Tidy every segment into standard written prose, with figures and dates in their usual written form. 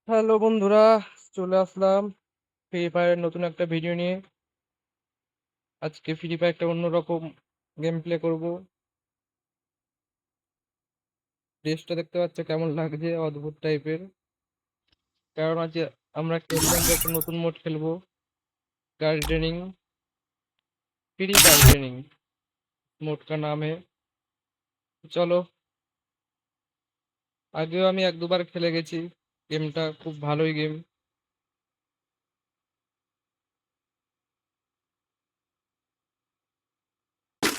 Hello বন্ধুরা, চলে আসলাম free ফায়ারের নতুন একটা ভিডিও নিয়ে। আজকে ফ্রি ফায়ার একটা অন্যরকম গেম প্লে করবো। ড্রেসটা দেখতে পাচ্ছ কেমন লাগছে, অদ্ভুত টাইপের। কারণ আজ আমরা খেললাম যে একটা নতুন মোড খেলবো, गार्डनिंग फ्री गार्डनिंग मोड का नाम है। চলো, আগেও আমি এক দুবার খেলে গেছি, গেমটা খুব ভালোই game.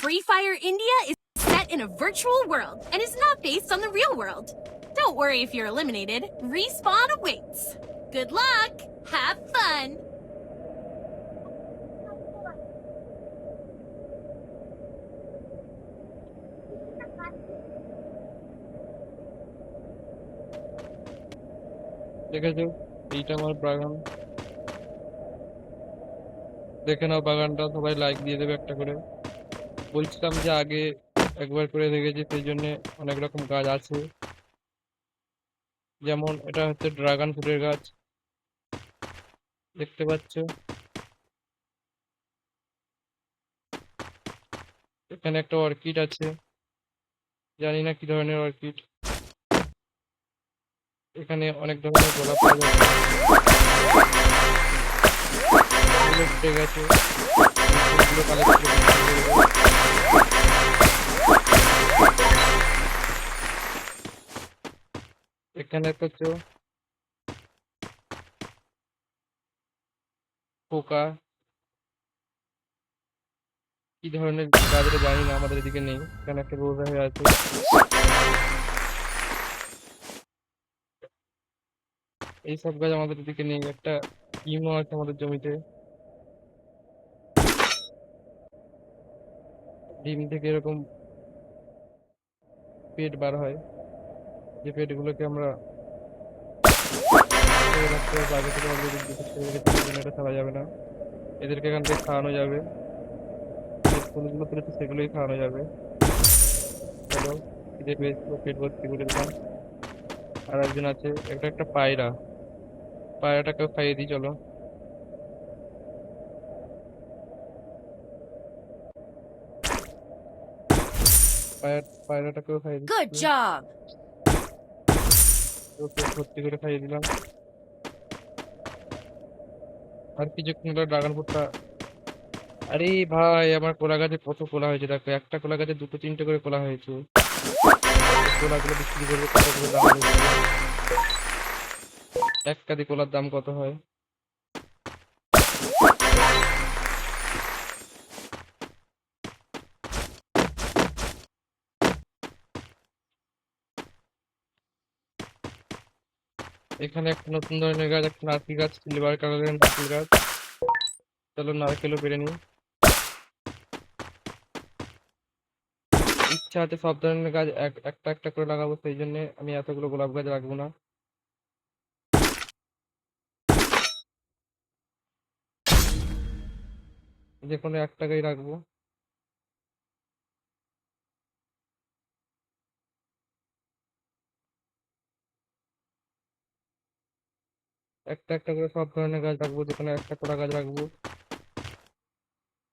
Free Fire India is set in a virtual world and is not based on the real world. Don't worry if you're eliminated. Respawn awaits. Good luck! Have fun! দেখেছো, এইটা আমার বাগান। দেখে নাও বাগানটা, সবাই লাইক দিয়ে দেবে একটা করে। বলছিলাম যে আগে একবার করে দেখেছি, সেই জন্য অনেক রকম গাছ আছে। যেমন এটা হচ্ছে ড্রাগন ফ্রুটের গাছ, দেখতে পাচ্ছ। এখানে একটা অর্কিড আছে, জানি না কি ধরনের অর্কিড। এখানে অনেক ধরনের গোলাপ পাওয়া যাচ্ছে, ফুলও ফুটে গেছে। এই ফুলগুলো কালেক্ট করে বিক্রি করবো। এখানে হচ্ছে পোকা, কি ধরনের গাছ এটা জানি না, আমাদের এদিকে নেই। এখানে একটা রোজা হয়ে আছে। এইসব গাছ আমাদের এদিকে নেই। একটা ইমো আছে আমাদের জমিতে, ডিম থেকে এরকম পেট বার হয়, যে পেটগুলোকে আমরা ছেড়ে রাখতে হবে। আগে থেকে অলরেডি দুটো ছেড়ে রেখেছি, সেই জন্য এটা ছাড়া যাবে না। এদেরকে এখান থেকে খাওয়ানো যাবে, যে ফুলগুলো তুলেছে সেগুলোই খাওয়ানো যাবে। চলো, খিদে পেয়েছিল, পেট ভর্তি করে দিলাম। আর একজন আছে, একটা একটা পায়রা, পায়রাটাকেও খাইয়ে দিই চলো। পায়রাটাকেও খাইয়ে Good দিচ্ছি। job! তো পেট ভর্তি করে খাইয়ে দিলাম। আর কিছুক্ষণ হলো ড্রাগন ফ্রুটটা। আরে ভাই, আমার কলা গাছে কত কলা হয়েছে দেখো, একটা কলা গাছে দুটো তিনটে করে কলা হয়েছে। এই কলাগুলো বিক্রি করবো, কত করে দাম হবে বলো? এক কাঁদি কলার দাম কত হয়? এখানে একটা নতুন ধরনের গাছ, একটা নারকেল গাছ, সিলভার কালারের নারকেল গাছ। চলো নারকেলও পেরে নিই। ইচ্ছা আছে সব ধরনের গাছ একটা একটা করে লাগাবো, সেই জন্য আমি এতগুলো গোলাপ গাছ রাখবো না। যে কোনো একটা গাছ রাখবো। একটা একটা করে সব ধরনের গাছ রাখবো, যে কোনো একটা করা গাছ রাখবো,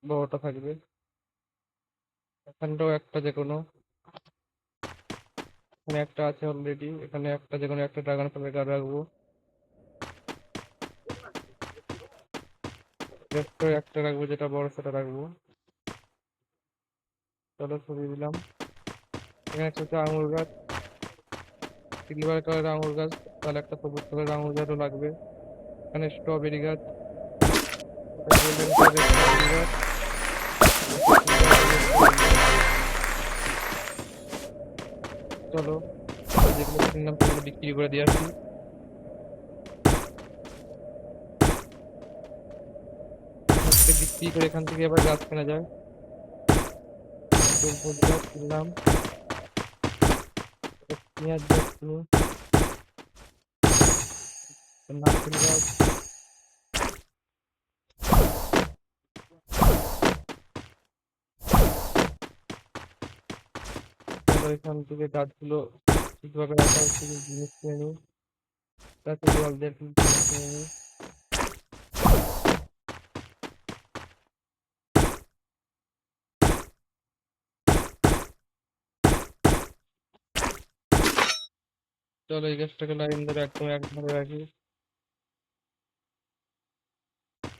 বড়টা থাকবে। এখানটাও একটা যে কোনো, এখানে একটা আছে অলরেডি। এখানে একটা যে কোনো একটা ড্রাগন ফলের গাছ রাখবো। ছোট্ট একটা রাখবো, যেটা বড় সেটা রাখবো। চলো সরিয়ে দিলাম। এখানে একটা হচ্ছে আঙুর গাছ, সিলভার কালারের আঙুর গাছ, তাহলে একটা সবুজ কালারের আঙুর গাছও লাগবে। এখানে স্ট্রবেরি গাছ, একটা গোল্ডেন কালারের স্ট্রবেরি গাছ, একটা সিলভার কালারের স্ট্রবেরি গাছ। চলো, এবার যেগুলো কিনলাম সেগুলো বিক্রি করে দিয়ে আসি। এখান থেকে বিক্রি করে এখান থেকে আবার গাছ কেনা যায়। তরমুজ গাছ কিনলাম, একটা পেঁয়াজ গাছ কিনি, একটা নারকেল গাছ। চলো এখান থেকে গাছগুলো ঠিকভাবে রাখা হচ্ছে, জিনিস কিনে নিই। গাছে জল দিয়ে তুলতে হবে। চলো এই গাছটাকে লাইন ধরে একদম এক ধারে রাখি।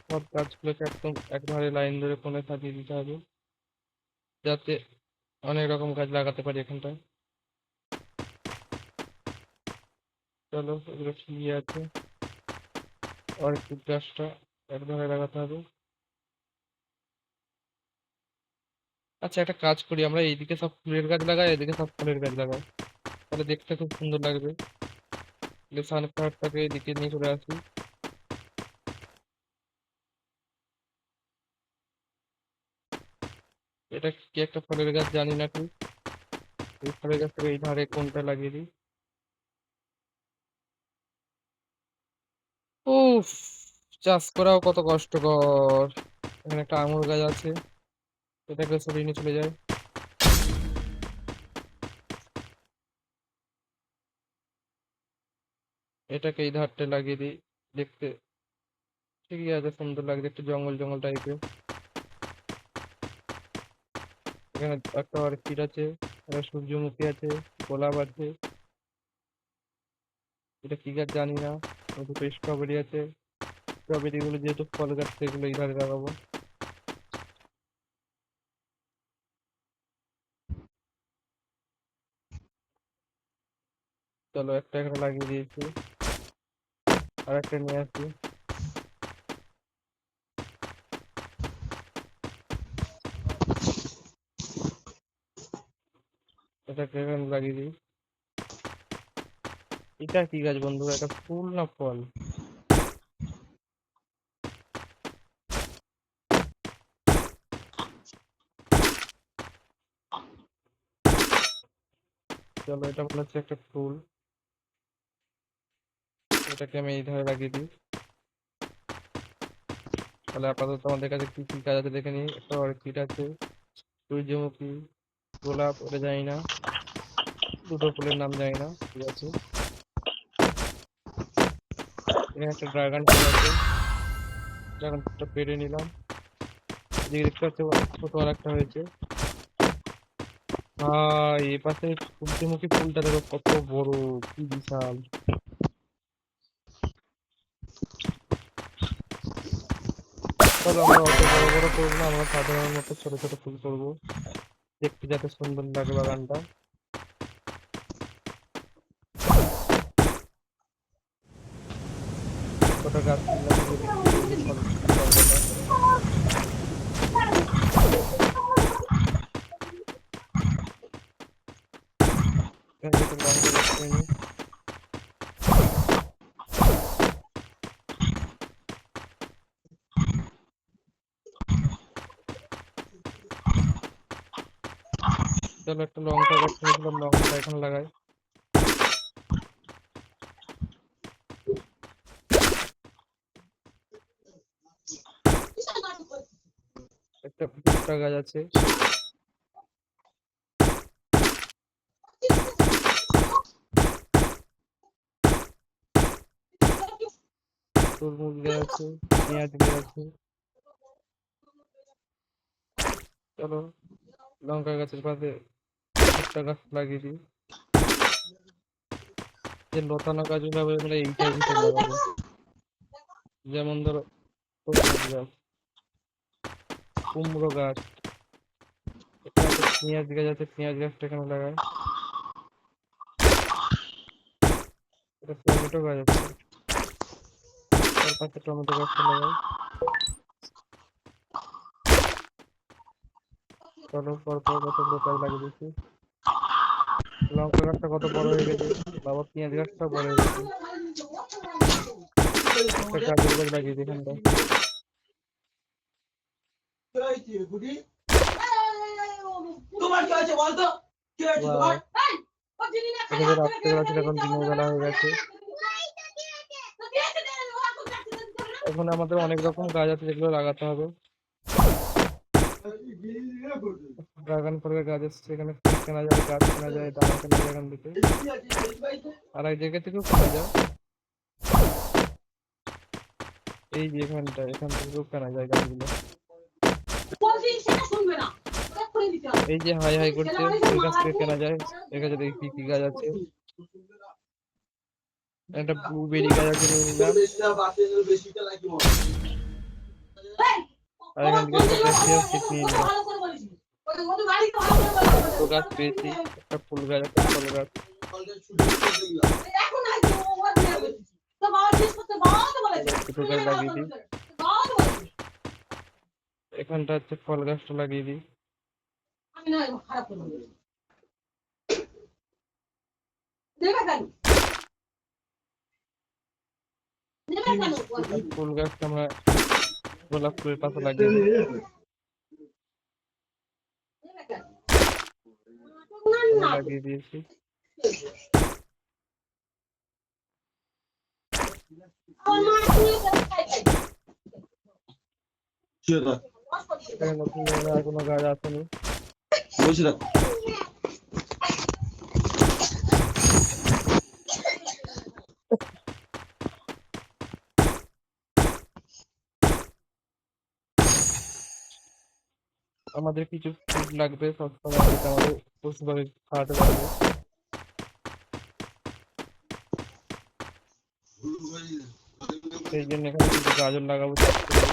সব গাছগুলোকে একদম এক ধারে লাইন ধরে কোণে সাজিয়ে দিতে হবে, যাতে অনেক রকম গাছ লাগাতে পারি এখানটায়। চলো এগুলো ঠিকই আছে। অর্কিড গাছটা এক ধারে লাগাতে হবে। আচ্ছা একটা কাজ করি, আমরা এইদিকে সব ফুলের গাছ লাগাই, এদিকে সব ফলের গাছ লাগাই, তাহলে দেখতে খুব সুন্দর লাগবে। সানফ্লাওয়ারটাকে এদিকে নিয়ে চলে আসি। এটা কি একটা ফলের গাছ জানি না ঠিক, এই ফলের গাছটাকে এই ধারে কোনটা লাগিয়ে দিই। উফ, চাষ করাও কত কষ্টকর। এখানে একটা আঙুর গাছ আছে, এটাকে সরিয়ে নিয়ে চলে যায়। এটাকে এই ধারটা লাগিয়ে দিই, দেখতে ঠিকই আছে, সুন্দর লাগছে, একটু জঙ্গল জঙ্গল টাইপের। এখানে একটা অর্কিড আছে, একটা সূর্যমুখী আছে, গোলাপ আছে, এটা কি গাছ জানি না। দুটো স্ট্রবেরি আছে, স্ট্রবেরি গুলো যেহেতু ফল গাছ সেগুলো এই ধারে লাগাবো। চলো একটা এখানে লাগিয়ে দিয়েছি, আর একটা নিয়ে আসি। এটাকে এখানে লাগিয়ে দিই। এটা কি গাছ বন্ধু, এটা ফুল না ফল? চলো এটা মনে হচ্ছে একটা ফুল, এটাকে আমি এই ধারে লাগিয়ে দিই। তাহলে আপাতত আমাদের কাছে কি কি গাছ আছে দেখে নিই। একটা অর্কিড আছে, সূর্যমুখী, গোলাপ ওটা জানি না, দুটো ফুলের নাম জানি না, ঠিক আছে। এখানে একটা ড্রাগন ফল আছে, ড্রাগন ফলটা পেরে নিলাম। এদিকে দেখতে পাচ্ছি ছোট আর একটা হয়েছে। ভাই এ পাশে সূর্যমুখী ফুলটা দেখো কত বড়, কি বিশাল। তবে আমরা অত বড় বড় করবো না, আমরা সাধারণ মতো ছোট ছোট ফুল করবো, দেখতে যাতে সুন্দর লাগে বাগানটা। কটা গাছ কিনলাম এগুলো বিক্রি করবো, ফল ফল কটা। এখান থেকে লঙ্কা গাছ কিনে নিই। চলো একটা লঙ্কা গাছ কিনেছিলাম, লঙ্কাটা এখানে লাগাই। একটা ভুট্টা গাছ আছে, তরমুজ গাছ আছে, পেঁয়াজ গাছ আছে। চলো লঙ্কা গাছের পাশে ভুট্টা গাছ লাগিয়ে দিই। যে লতানো গাছগুলো হবে এগুলো এইটার ভিতর লাগাবো, যেমন ধরো তরমুজ গাছ, কুমড়ো গাছ, এখানে একটা পেঁয়াজ গাছ আছে, পেঁয়াজ গাছটা এখানে লাগাই। এটা টমেটো গাছ আছে, তার পাশে টমেটো গাছটা লাগাই। চলো পরপর কতগুলো গাছ লাগিয়ে দিচ্ছি। লঙ্কা গাছটা কত বড় হয়ে গেছে, বাবা পেঁয়াজ গাছটা বড় হয়ে গেছে। একটা গাজর গাছ লাগিয়ে দিই এখানটা। তোমার কি হয়েছে বলতো? কি হয়েছে বাহ, তোমার? এটা তো রাত্রেবেলা ছিল, এখন দিনের বেলা হয়ে গেছে। এখন আমাদের অনেক রকম গাছ আছে যেগুলো লাগাতে হবে। ড্রাগন ফলের গাছ এসছে, এখানে ফুল কেনা যায়, গাছ কেনা যায়, দানা কেনা যায় এখান থেকে, আর এক জায়গা থেকেও কেনা যায়। এই যে এখান থেকে কেনা যায় গাছগুলো। বলছি সেটা শুনবে না ওটা করে দিতে হবে এই যে হাই হাই ছেলে করছে, মানুষের এর কাছ মারা থেকে দিয়ে কেনা যায়। এর কাছে দেখি কি কি গাছ আছে। একটা ব্লুবেরি গাছ আছে নিয়ে নিলাম। আর এখান থেকে একটা ক্যাশিয়ার সিট নিয়ে নিলাম। ভালো করে বলিস ওটা বাড়িতে ভালো করে বলিস দুটো গাছ পেয়েছি, একটা ফুল গাছ একটা ফল গাছ। এখন আইছে ও ওর দিয়ে বলিস তো বাবা জিজ্ঞেস করতে বাবা তো বলেছে দুটো গাছ লাগিয়ে দিই। বাবা তো বলেছে এখানটা হচ্ছে ফল গাছটা লাগিয়ে দিই। আমি না খারাপ করে বলি দেবে কেন দেবে কেন আর ফুল গাছটা আমরা গোলাপ ফুলের পাশে লাগিয়ে দিই। দেবে কেন না লাগিয়ে দিয়েছি। আমার মা তুই খাই এখানে নতুন ধরনের আর কোনো গাছ আসেনি। বলছি না আমাদের কিছু ফুড লাগবে সবসময়, যেটা আমাদের পশুভাবে খাওয়াতে পারবে। সেই জন্য এখানে কিছু গাজর লাগাবো চাষ করবো।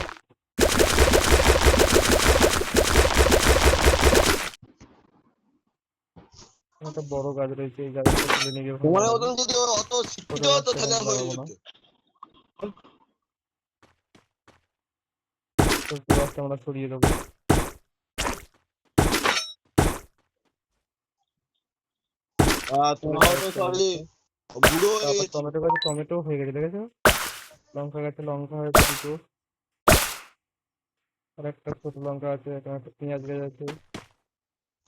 একটা বড় গাছ রয়েছে, এই গাছটা তুলে নিয়ে গিয়ে তোমার ভালো মতন যদি অত শিক্ষিত হতো তাহলে হয়ে যেত গাছটা আমরা সরিয়ে দেবো। তোমার তো সরি বুড়ো হয়ে তারপর গেছি টমেটো গাছে টমেটো হয়ে গেছে, দেখেছো? লঙ্কা গাছে লঙ্কা হয়েছে দুটো। আর একটা ছোট লঙ্কা আছে, এখানে একটা পেঁয়াজ গাছ আছে।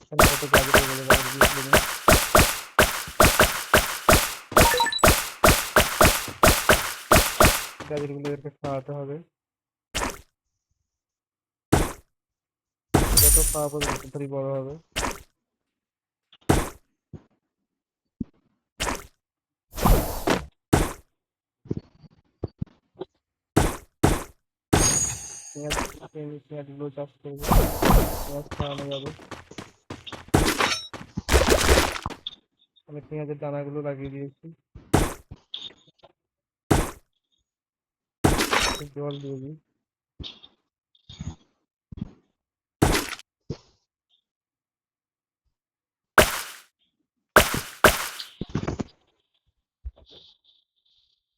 এখানে কত গাছ রয়ে গেছে, গাছ দিয়েছিল না। গাজরগুলো এদেরকে খাওয়াতে হবে। যত খাওয়াবো তত তাড়াতাড়ি বড় হবে। পেঁয়াজগুলো চাষ করবো, পেঁয়াজ খাওয়ানো যাবে। আমি পেঁয়াজের দানাগুলো লাগিয়ে দিয়েছি। জল দিয়ে দিই।